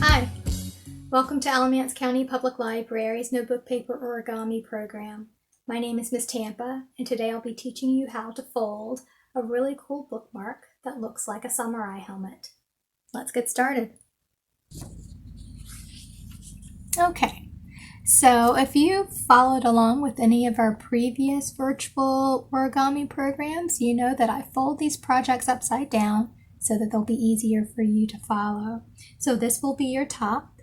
Hi, welcome to Alamance County Public Library's Notebook Paper Origami program. My name is Miss Tampa, and today I'll be teaching you how to fold a really cool bookmark that looks like a samurai helmet. Let's get started. Okay, so if you've followed along with any of our previous virtual origami programs, you know that I fold these projects upside down so that they'll be easier for you to follow. So this will be your top,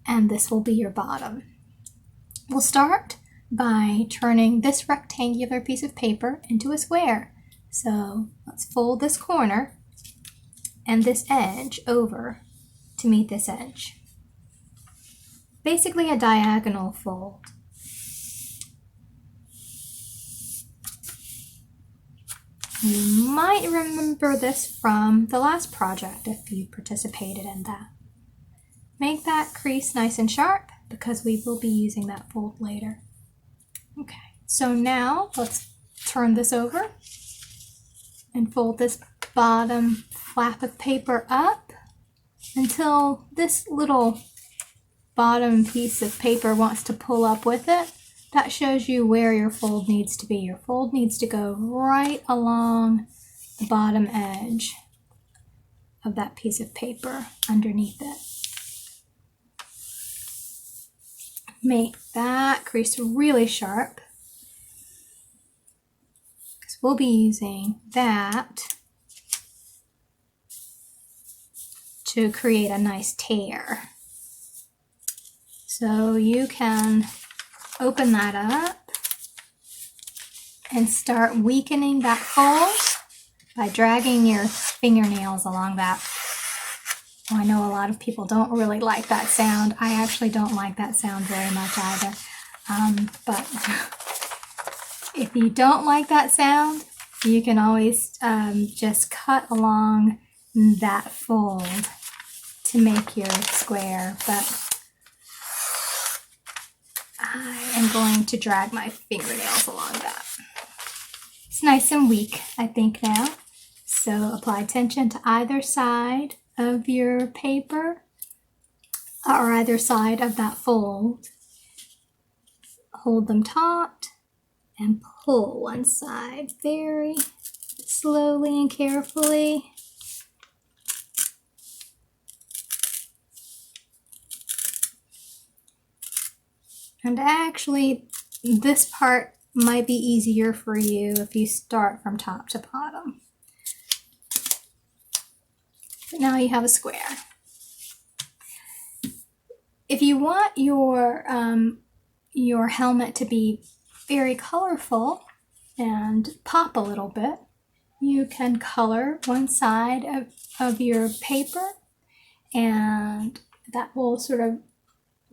and this will be your bottom. We'll start by turning this rectangular piece of paper into a square. So let's fold this corner and this edge over to meet this edge. Basically a diagonal fold. You might remember this from the last project if you participated in that. Make that crease nice and sharp because we will be using that fold later. Okay, so now let's turn this over and fold this bottom flap of paper up until this little bottom piece of paper wants to pull up with it. That shows you where your fold needs to be. Your fold needs to go right along the bottom edge of that piece of paper underneath it. Make that crease really sharp because we'll be using that to create a nice tear. So you can open that up and start weakening that fold by dragging your fingernails along that. Well, I know a lot of people don't really like that sound. I actually don't like that sound very much either. But if you don't like that sound, you can always just cut along that fold to make your square. But I am going to drag my fingernails along that. It's nice and weak, I think now. So apply tension to either side of your paper or either side of that fold. Hold them taut and pull one side very slowly and carefully. And actually, this part might be easier for you if you start from top to bottom. But now you have a square. If you want your helmet to be very colorful and pop a little bit, you can color one side of your paper, and that will sort of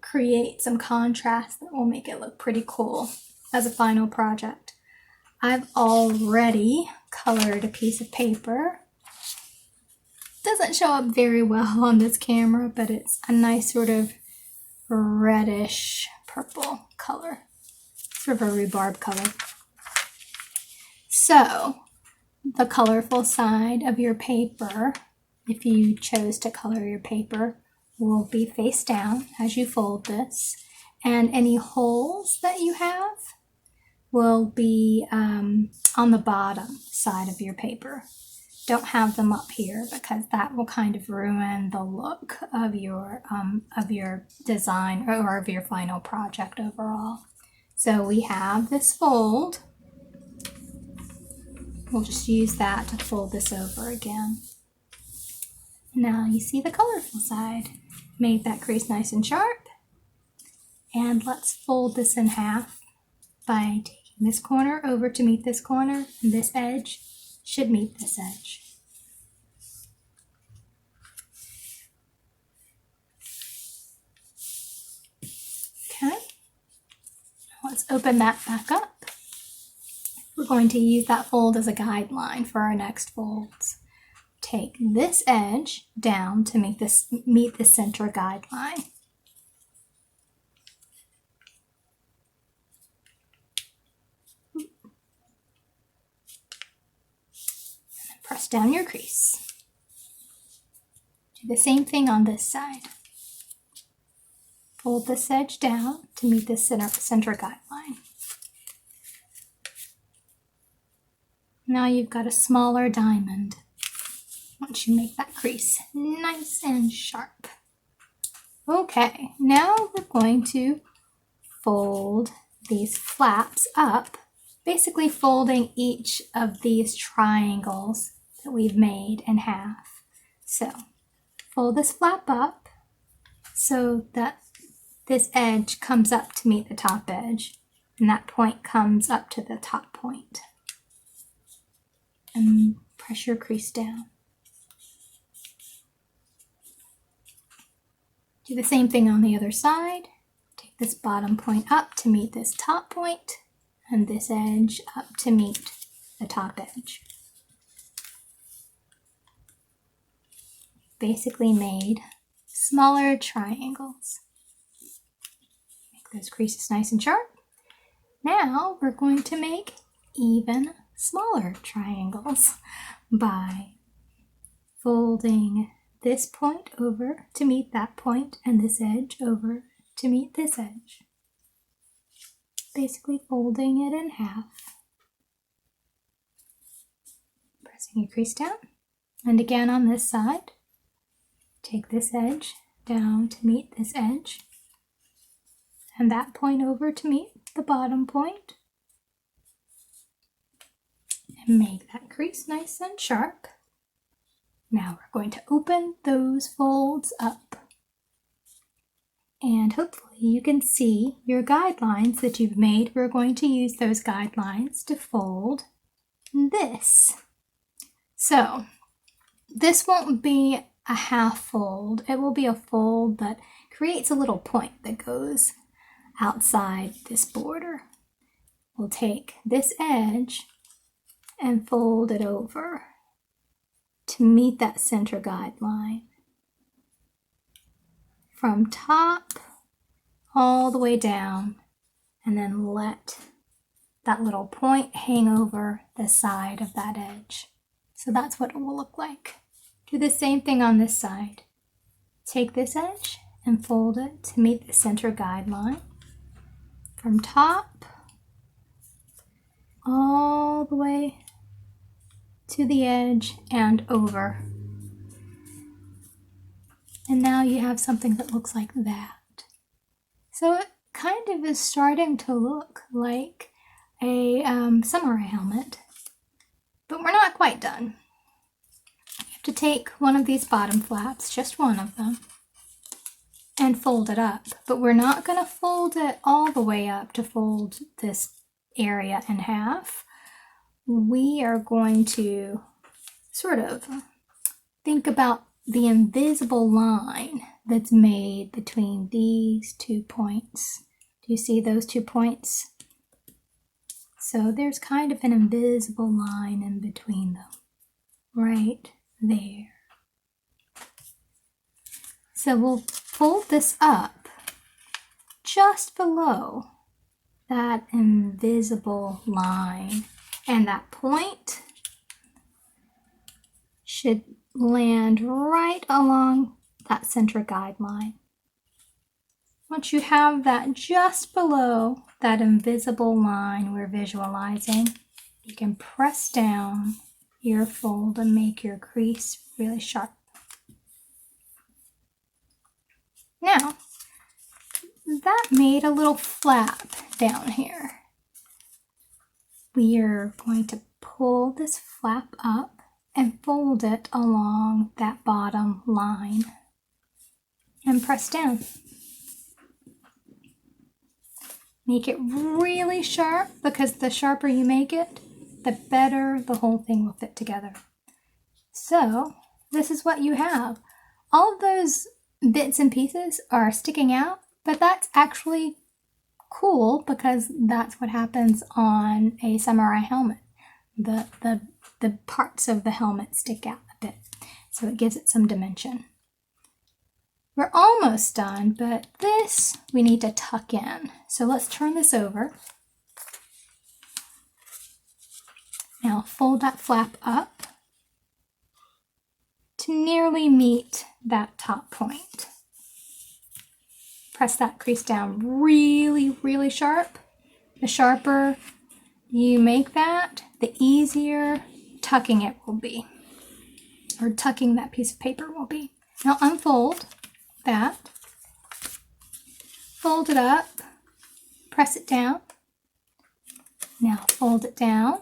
create some contrast that will make it look pretty cool as a final project. I've already colored a piece of paper. Doesn't show up very well on this camera, but it's a nice sort of reddish purple color, sort of a rhubarb color. So the colorful side of your paper, if you chose to color your paper, will be face down as you fold this, and any holes that you have will be on the bottom side of your paper. Don't have them up here because that will kind of ruin the look of your design or of your final project overall. So we have this fold. We'll just use that to fold this over again. Now you see the colorful side. Make that crease nice and sharp. And let's fold this in half by taking this corner over to meet this corner, and this edge should meet this edge. Okay, let's open that back up. We're going to use that fold as a guideline for our next folds. Take this edge down to meet the center guideline. Press down your crease. Do the same thing on this side. Fold this edge down to meet the center guideline. Now you've got a smaller diamond once you make that crease nice and sharp. Okay, now we're going to fold these flaps up, basically folding each of these triangles that we've made in half. So fold this flap up so that this edge comes up to meet the top edge, and that point comes up to the top point. And press your crease down. Do the same thing on the other side. Take this bottom point up to meet this top point, and this edge up to meet the top edge. Basically made smaller triangles. Make those creases nice and sharp. Now we're going to make even smaller triangles by folding this point over to meet that point and this edge over to meet this edge. Basically folding it in half. Pressing your crease down. And again on this side, take this edge down to meet this edge and that point over to meet the bottom point. And make that crease nice and sharp. Now we're going to open those folds up. And hopefully you can see your guidelines that you've made. We're going to use those guidelines to fold this. So this won't be a half fold. It will be a fold that creates a little point that goes outside this border. We'll take this edge and fold it over to meet that center guideline. From top all the way down, and then let that little point hang over the side of that edge. So that's what it will look like. Do the same thing on this side. Take this edge and fold it to meet the center guideline. From top all the way to the edge and over. And now you have something that looks like that. So it kind of is starting to look like a samurai helmet, but we're not quite done. You have to take one of these bottom flaps, just one of them, and fold it up. But we're not going to fold it all the way up to fold this area in half. We are going to sort of think about the invisible line that's made between these 2 points. Do you see those 2 points? So there's kind of an invisible line in between them, right there. So we'll fold this up just below that invisible line, and that point should land right along that center guideline. Once you have that just below that invisible line we're visualizing, you can press down your fold and make your crease really sharp. Now, that made a little flap down here. We are going to pull this flap up and fold it along that bottom line and press down. Make it really sharp, because the sharper you make it, the better the whole thing will fit together. So this is what you have. All of those bits and pieces are sticking out, but that's actually cool because that's what happens on a samurai helmet. The parts of the helmet stick out a bit, so it gives it some dimension. We're almost done, but this we need to tuck in. So let's turn this over. Now fold that flap up to nearly meet that top point. Press that crease down really, really sharp. The sharper you make that, the easier tucking it will be, or tucking that piece of paper will be. Now unfold that, fold it up, press it down. Now fold it down.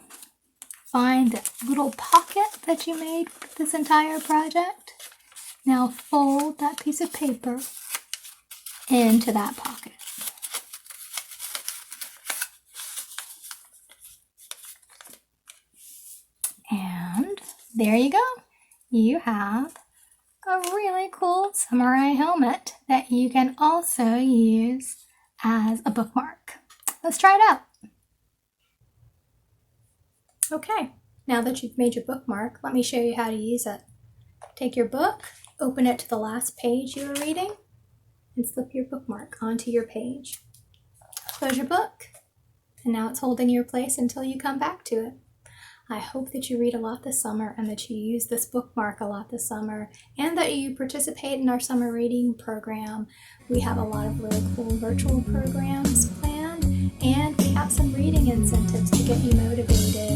Find the little pocket that you made with this entire project. Now fold that piece of paper into that pocket. And there you go. You have a really cool samurai helmet that you can also use as a bookmark. Let's try it out. Okay, now that you've made your bookmark, let me show you how to use it. Take your book, open it to the last page you were reading, and slip your bookmark onto your page. Close your book, and now it's holding your place until you come back to it. I hope that you read a lot this summer and that you use this bookmark a lot this summer and that you participate in our summer reading program. We have a lot of really cool virtual programs planned and we have some reading incentives to get you motivated